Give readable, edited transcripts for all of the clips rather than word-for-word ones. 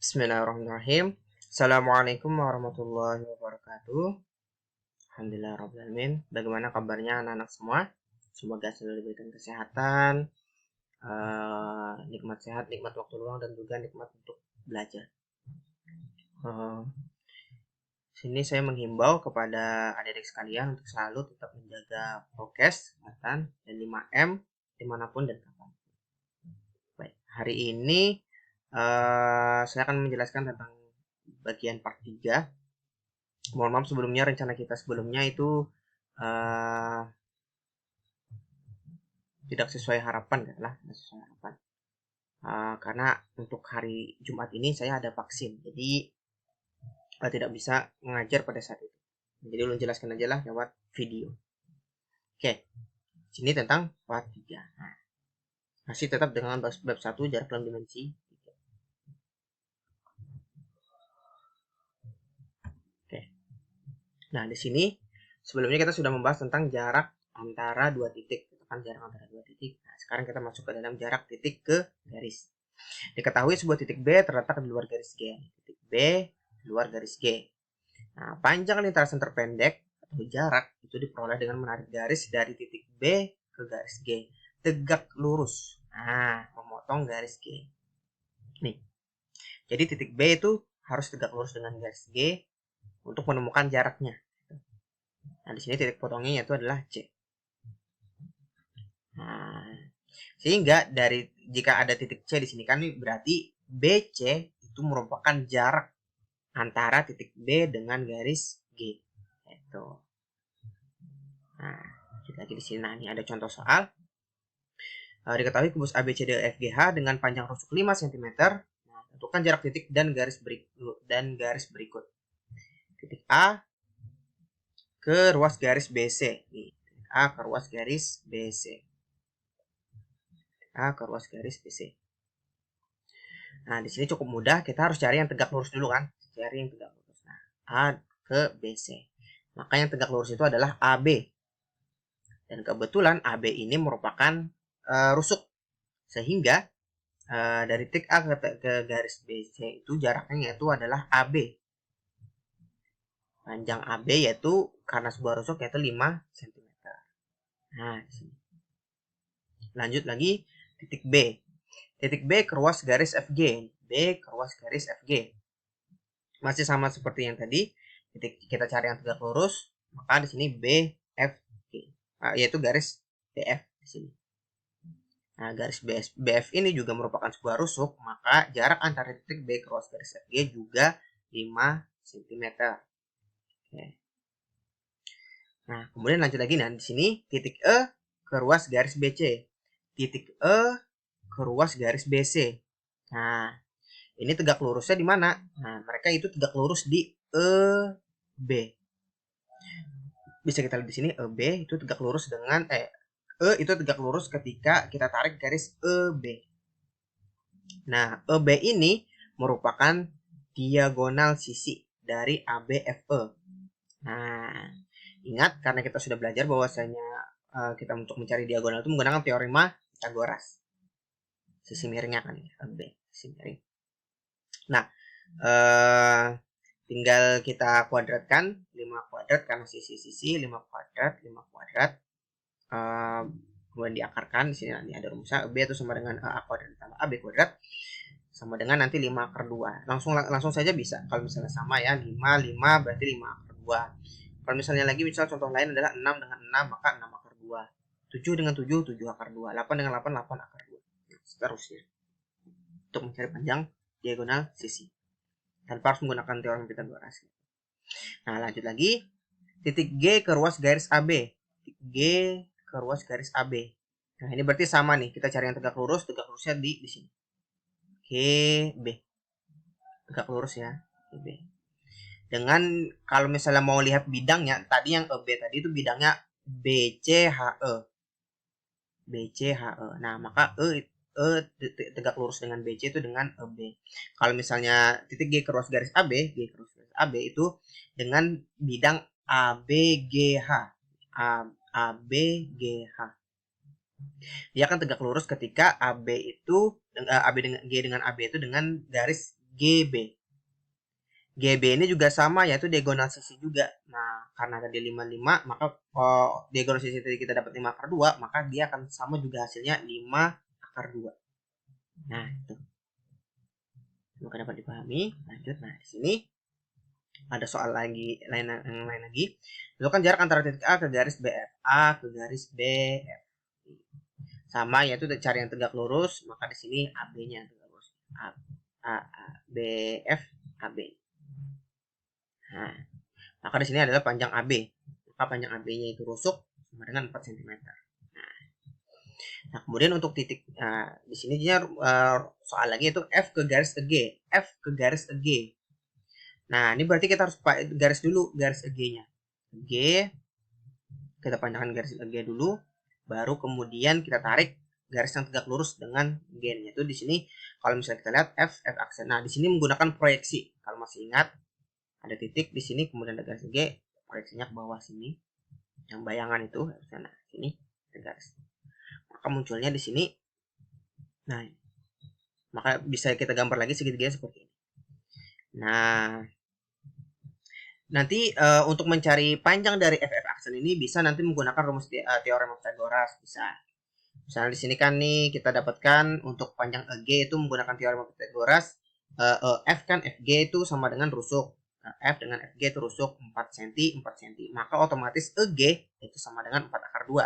Bismillahirrahmanirrahim. Assalamualaikum warahmatullahi wabarakatuh. Alhamdulillah rabbil alamin. Bagaimana kabarnya anak-anak semua? Semoga selalu diberikan kesehatan, nikmat sehat, nikmat waktu luang, dan juga nikmat untuk belajar. Sini saya menghimbau kepada adik-adik sekalian untuk selalu tetap menjaga prokes, kesehatan, dan 5M dimanapun dan kapan. Baik, hari ini saya akan menjelaskan tentang bagian part 3. Mohon maaf sebelumnya, rencana kita sebelumnya itu tidak sesuai harapan, tidak sesuai harapan. Karena untuk hari Jumat ini saya ada vaksin, jadi tidak bisa mengajar pada saat itu. Jadi ulun jelaskan aja lah lewat video. Oke, sini tentang part 3. Masih tetap dengan bab 1 jarak dalam dimensi 3. Oke. Nah, di sini sebelumnya kita sudah membahas tentang jarak antara dua titik. Jarak antara dua titik. Nah, sekarang kita masuk ke dalam jarak titik ke garis. Diketahui sebuah titik B terletak di luar garis G. Titik B di luar garis G. Nah, panjang lintasan terpendek atau jarak itu diperoleh dengan menarik garis dari titik B ke garis G tegak lurus. Nah, memotong garis G. Nih. Jadi titik B itu harus tegak lurus dengan garis G untuk menemukan jaraknya. Nah, di sini titik potongnya itu adalah C. Nah, sehingga dari jika ada titik C di sini kan berarti BC itu merupakan jarak antara titik B dengan garis G. Itu. Nah, kita lagi di sini. Nah, ini ada contoh soal. Diketahui kubus ABCDEFGH dengan panjang rusuk 5 cm. Nah, tentukan jarak titik dan garis berikut. Titik A ke ruas garis BC. Nih, titik A ke ruas garis BC. A ke ruas garis BC. Nah, di sini cukup mudah. Kita harus cari yang tegak lurus dulu kan. Cari yang tegak lurus. Nah, A ke BC. Maka yang tegak lurus itu adalah AB. Dan kebetulan AB ini merupakan rusuk. Sehingga dari titik A ke garis BC itu jaraknya yaitu adalah AB. Panjang AB yaitu karena sebuah rusuk yaitu 5 cm. Nah, di sini. Lanjut lagi titik B. Titik B ke ruas garis FG. B ke ruas garis FG. Masih sama seperti yang tadi. Titik kita cari yang tegak lurus, maka di sini BFG. Yaitu garis BF di sini. Nah, garis BF ini juga merupakan sebuah rusuk, maka jarak antara titik B ke ruas garis FG juga 5 cm. Oke. Nah, kemudian lanjut lagi. Nah, di sini titik E ke ruas garis BC. Titik E ke ruas garis BC. Nah, ini tegak lurusnya di mana? Nah, mereka itu tegak lurus di EB. Bisa kita lihat di sini EB itu tegak lurus dengan E itu tegak lurus ketika kita tarik garis EB. Nah, EB ini merupakan diagonal sisi dari ABFE. Nah, ingat karena kita sudah belajar bahwasanya kita untuk mencari diagonal itu menggunakan teorema Pythagoras. Sisi miringnya kan ya, EB, sisi miring. Nah, tinggal kita kuadratkan 5 kuadrat karena sisi-sisi 5 kuadrat kemudian diakarkan. Di sini nanti ada rumusnya B itu sama dengan A kuadrat ditambah AB kuadrat sama dengan nanti 5 akar 2. Langsung saja bisa. Kalau misalnya sama ya 5 berarti 5 akar 2. Kalau misalnya lagi misal contoh lain adalah 6 dengan 6 maka 6 akar 2. 7 dengan 7 7 akar 2. 8 dengan 8 8 akar 2. Seterusnya. Untuk mencari panjang diagonal sisi. Tanpa harus menggunakan teorema Pythagoras. Nah, lanjut lagi. Titik G ke ruas garis AB. Titik G ke ruas garis AB. Nah, ini berarti sama nih. Kita cari yang tegak lurusnya di sini. GB. Tegak lurus ya. GB. Dengan kalau misalnya mau lihat bidangnya, tadi yang EB tadi itu bidangnya BCHE. BCHE. Nah, maka tegak lurus dengan BC itu dengan EB. Kalau misalnya titik G ke ruas garis AB, itu dengan bidang ABGH. ABGH. Dia akan tegak lurus ketika AB itu AB dengan G dengan AB itu dengan garis GB. GB ini juga sama, yaitu diagonal sisi juga. Nah, karena tadi 55, maka diagonal sisi tadi kita dapat 5 akar 2, maka dia akan sama juga hasilnya 5 akar 2. Nah, itu. Semoga dapat dipahami. Lanjut. Nah, di sini ada soal lagi lain lagi. Tentukan jarak antara titik A ke garis BFA ke garis BF. Sama, yaitu cari yang tegak lurus, maka di sini AB-nya tegak lurus. BF AB. Nah, maka di sini adalah panjang AB. Maka panjang AB-nya itu rusuk sama dengan 4 cm. Nah, kemudian untuk titik di sini dia soal lagi itu F ke garis ke G. F ke garis ke G. Nah, ini berarti kita harus garis dulu garis G-nya. G kita panjangkan garis G dulu, baru kemudian kita tarik garis yang tegak lurus dengan G-nya. Itu di sini kalau misalnya kita lihat F aksen. Nah, di sini menggunakan proyeksi. Kalau masih ingat, ada titik di sini, kemudian ada garis G, proyeksinya ke bawah sini. Yang bayangan itu, nah sini ada garis. Maka munculnya di sini. Nah, maka bisa kita gambar lagi segitiga seperti ini. Nah, nanti untuk mencari panjang dari FF aksen ini bisa nanti menggunakan rumus teorema Pythagoras, bisa. Misalnya di sini kan nih kita dapatkan untuk panjang EG itu menggunakan teorema Pythagoras, F kan FG itu sama dengan rusuk. F dengan FG itu rusuk 4 cm, 4 cm. Maka otomatis EG itu sama dengan 4 akar 2.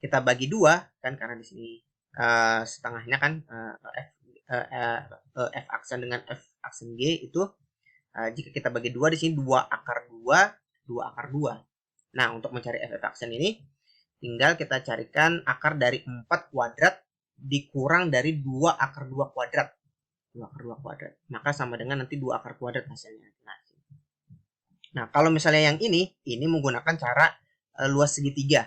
Kita bagi 2 kan, karena di sini setengahnya kan F aksen dengan F aksen G itu jika kita bagi 2 di sini 2 akar 2, 2 akar 2. Nah, untuk mencari F aksen ini tinggal kita carikan akar dari 4 kuadrat dikurang dari 2 akar 2 kuadrat. 2 akar 2 kuadrat. Maka sama dengan nanti 2 akar kuadrat hasilnya. Nah, kalau misalnya yang ini menggunakan cara luas segitiga.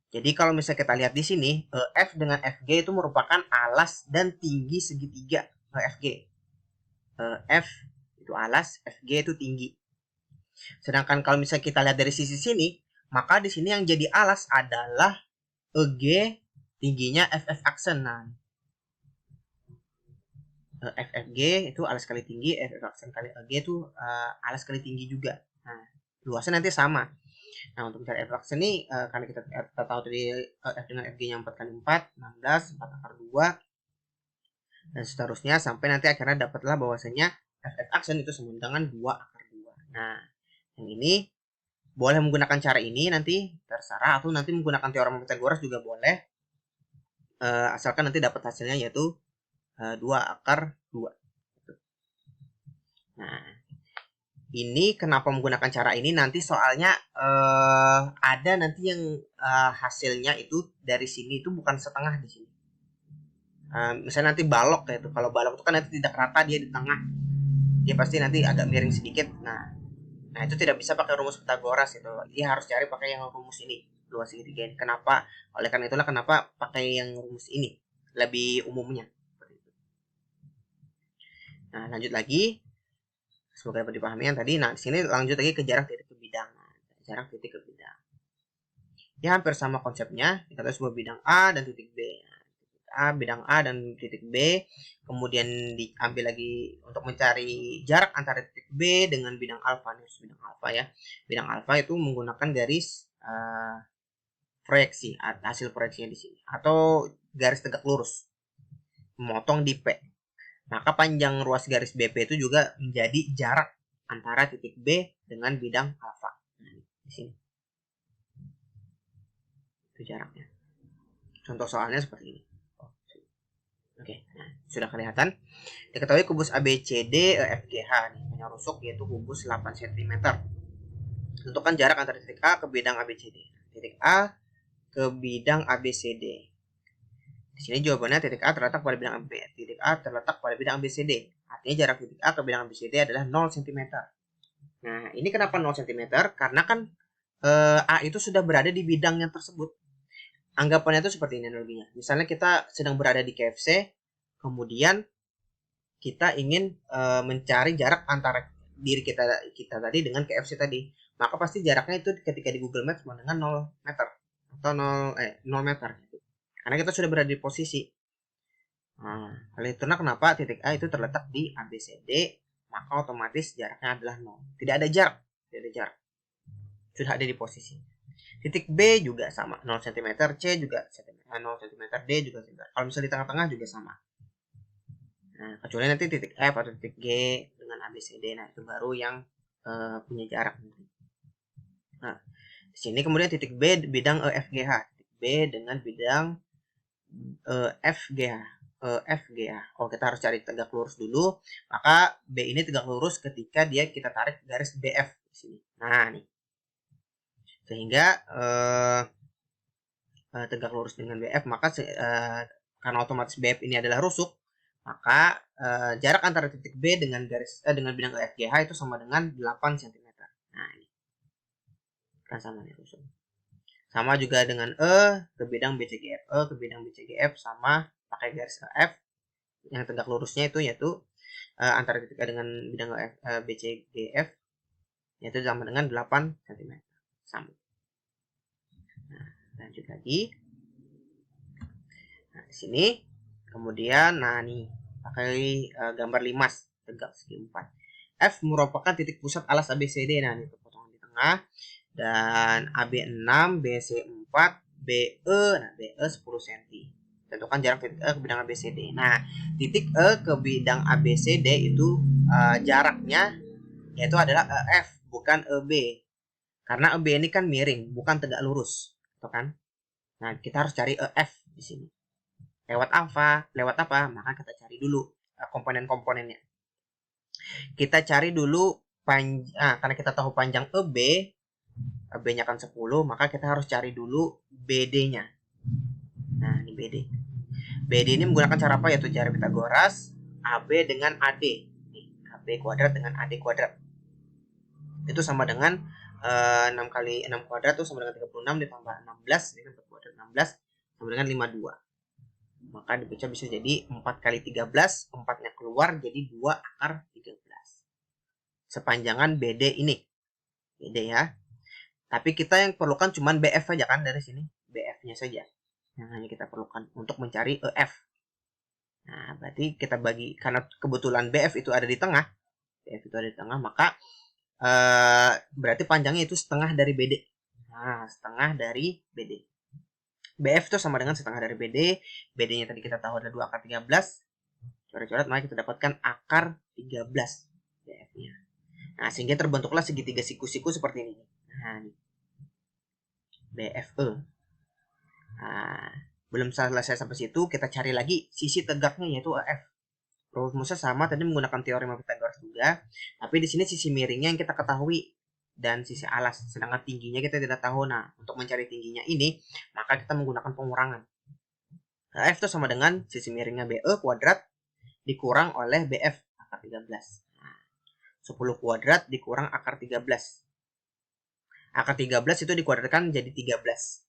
Jadi kalau misalnya kita lihat di sini, F dengan FG itu merupakan alas dan tinggi segitiga FG. F itu alas, FG itu tinggi. Sedangkan kalau misalnya kita lihat dari sisi sini, maka di sini yang jadi alas adalah EG, tingginya FF aksen. Nah, FFG itu alas kali tinggi, FF aksen kali EG itu alas kali tinggi juga. Nah, luasnya nanti sama. Nah, untuk mencari F aksen ini karena kita tahu tadi F dengan FG-nya 4 kali 4, 16, 4 akar 2, dan seterusnya sampai nanti akhirnya dapatlah bahwasanya FF aksen itu sama dengan 2 akar 2. Nah, yang ini boleh menggunakan cara ini nanti terserah, atau nanti menggunakan teorema Pythagoras juga boleh, asalkan nanti dapat hasilnya yaitu 2 akar 2. Nah, ini kenapa menggunakan cara ini nanti soalnya ada nanti yang hasilnya itu dari sini itu bukan setengah di sini. Misalnya nanti balok kayak itu. Kalau balok itu kan nanti tidak rata, dia di tengah. Dia pasti nanti agak miring sedikit. Nah itu tidak bisa pakai rumus Pythagoras itu. Dia harus cari pakai yang rumus ini, luas segitiga ini. Kenapa? Oleh karena itulah kenapa pakai yang rumus ini lebih umumnya. Nah, lanjut lagi. Semoga dapat dipahami yang tadi. Nah, di sini lanjut lagi ke jarak titik ke bidang. Nah, jarak titik ke bidang. Ya, hampir sama konsepnya. Kita tahu sebuah bidang A dan titik B. A, bidang A dan titik B. Kemudian diambil lagi untuk mencari jarak antara titik B dengan bidang alfa. Nih, bidang alfa ya. Bidang alfa itu menggunakan garis proyeksi, hasil proyeksinya di sini. Atau garis tegak lurus. Memotong di P. Maka panjang ruas garis BP itu juga menjadi jarak antara titik B dengan bidang alfa. Nah, di sini. Itu jaraknya. Contoh soalnya seperti ini. Oke, nah, sudah kelihatan. Diketahui kubus ABCD FGH nih, punya rusuk yaitu kubus 8 cm. Tentukan jarak antara titik A ke bidang ABCD. Titik A ke bidang ABCD. Di sini jawabannya titik A terletak pada bidang AB. Titik A terletak pada bidang ABCD. Artinya jarak titik A ke bidang ABCD adalah 0 cm. Nah, ini kenapa 0 cm? Karena kan A itu sudah berada di bidang yang tersebut. Anggapannya itu seperti ini analoginya. Misalnya kita sedang berada di KFC, kemudian kita ingin mencari jarak antara diri kita tadi dengan KFC tadi. Maka pasti jaraknya itu ketika di Google Maps sama dengan 0 meter atau 0 meter gitu. Karena kita sudah berada di posisi. Nah, hal itu kenapa titik A itu terletak di ABCD, maka otomatis jaraknya adalah 0. Tidak ada jarak. Sudah ada di posisi. Titik B juga sama, 0 cm, C juga 0 cm, D juga cm. Kalau misalnya di tengah-tengah juga sama. Nah, kecuali nanti titik F atau titik G dengan ABCD, nah itu baru yang punya jarak. Nah, di sini kemudian titik B bidang EFGH, titik B dengan bidang FGH. FGH. Oh, kita harus cari tegak lurus dulu. Maka B ini tegak lurus ketika kita tarik garis BF di sini. Nah, nih. Sehingga tegak lurus dengan BF, maka karena otomatis BF ini adalah rusuk, maka jarak antara titik B dengan bidang EFGH itu sama dengan 8 cm. Nah, ini kan sama nih rusuk. Sama juga dengan ke bidang BCGF. Ke bidang BCGF sama pakai garis EF. Yang tegak lurusnya itu yaitu antara titik A dengan bidang BCGF yaitu sama dengan 8 cm. Sama. Nah, lanjut lagi. Nah, di sini kemudian nih pakai gambar limas tegak segi 4. F merupakan titik pusat alas ABCD. Nah, ini potongan di tengah dan AB 6, BC 4, BE, nah BE 10 cm. Tentukan jarak titik E ke bidang ABCD. Nah, titik E ke bidang ABCD itu jaraknya yaitu adalah EF, bukan EB. Karena EB ini kan miring, bukan tegak lurus, gitu kan? Nah, kita harus cari EF di sini. Lewat apa? Maka kita cari dulu komponen-komponennya. Kita cari dulu karena kita tahu panjang EB, EB-nya kan 10, maka kita harus cari dulu BD-nya. Nah, ini BD. BD ini menggunakan cara apa? Yaitu cara Pitagoras, AB dengan AD. Nih, AB kuadrat dengan AD kuadrat. Itu sama dengan 6 kali 6 kuadrat itu sama dengan 36 ditambah 16, ini kan 4 kuadrat 16 sama dengan 52. Maka dibaca bisa jadi 4 kali 13, 4-nya keluar jadi 2 akar 13. Sepanjangan BD ini. BD ya. Tapi kita yang perlukan cuma BF saja kan dari sini. BF-nya saja. Yang hanya kita perlukan untuk mencari EF. Nah, berarti kita bagi, karena kebetulan BF itu ada di tengah. BF itu ada di tengah, maka berarti panjangnya itu setengah dari BD. Nah, setengah dari BD. BF itu sama dengan setengah dari BD. BD-nya tadi kita tahu ada 2 akar 13. Coret-coret, maka kita dapatkan akar 13 BF-nya. Nah, sehingga terbentuklah segitiga siku-siku seperti ini. Nah, ini. BFE. Nah, belum selesai sampai situ, kita cari lagi sisi tegaknya yaitu EF. Rumusnya sama tadi menggunakan teorema Pythagoras juga, tapi di sini sisi miringnya yang kita ketahui dan sisi alas, sedangkan tingginya kita tidak tahu. Nah, untuk mencari tingginya ini, maka kita menggunakan pengurangan. Nah, F itu sama dengan sisi miringnya BE kuadrat dikurang oleh BF akar 13. Nah, 10 kuadrat dikurang akar 13. Akar 13 itu dikuadratkan jadi 13.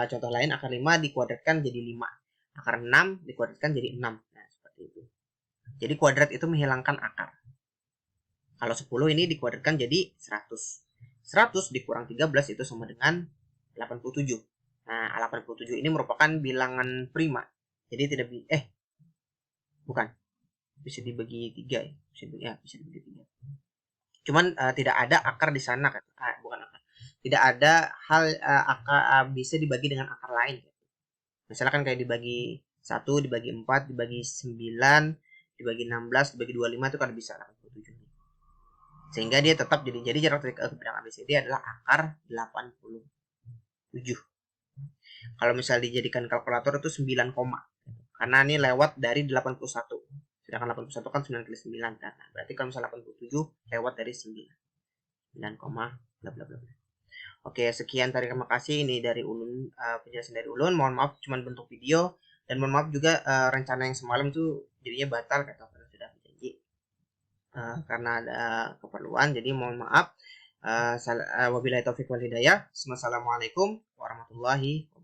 Contoh lain, akar 5 dikuadratkan jadi 5. Akar 6 dikuadratkan jadi 6. Nah, seperti itu. Jadi kuadrat itu menghilangkan akar. Kalau 10 ini dikuadratkan jadi 100. 100 dikurang 13 itu sama dengan 87. Nah, 87 ini merupakan bilangan prima. Jadi tidak bukan. Bisa dibagi 3 ya. Bisa dibagi 3. Cuman tidak ada akar di sana kan. Bukan akar. Tidak ada hal akar bisa dibagi dengan akar lain. Misalnya kan kayak dibagi 1, dibagi 4, dibagi 9, dibagi 16, dibagi 25 itu kan bisa 87. Sehingga dia tetap jadi jarak titik E ke bidang ABCD adalah akar 87. Kalau misalnya dijadikan kalkulator itu 9 koma. Karena ini lewat dari 81. Sedangkan 81 kan 9 kali 9 kan. Nah, berarti kalau misalnya 87 lewat dari 9. 9 koma bla bla bla. Oke, sekian, terima kasih. Ini dari Ulun, penjelasan dari Ulun. Mohon maaf cuma bentuk video, dan mohon maaf juga rencana yang semalam tuh jadinya batal karena sudah berjanji karena ada keperluan. Jadi mohon maaf. Wabillahi taufiq wal hidayah. Wassalamualaikum warahmatullahi wabarakatuh.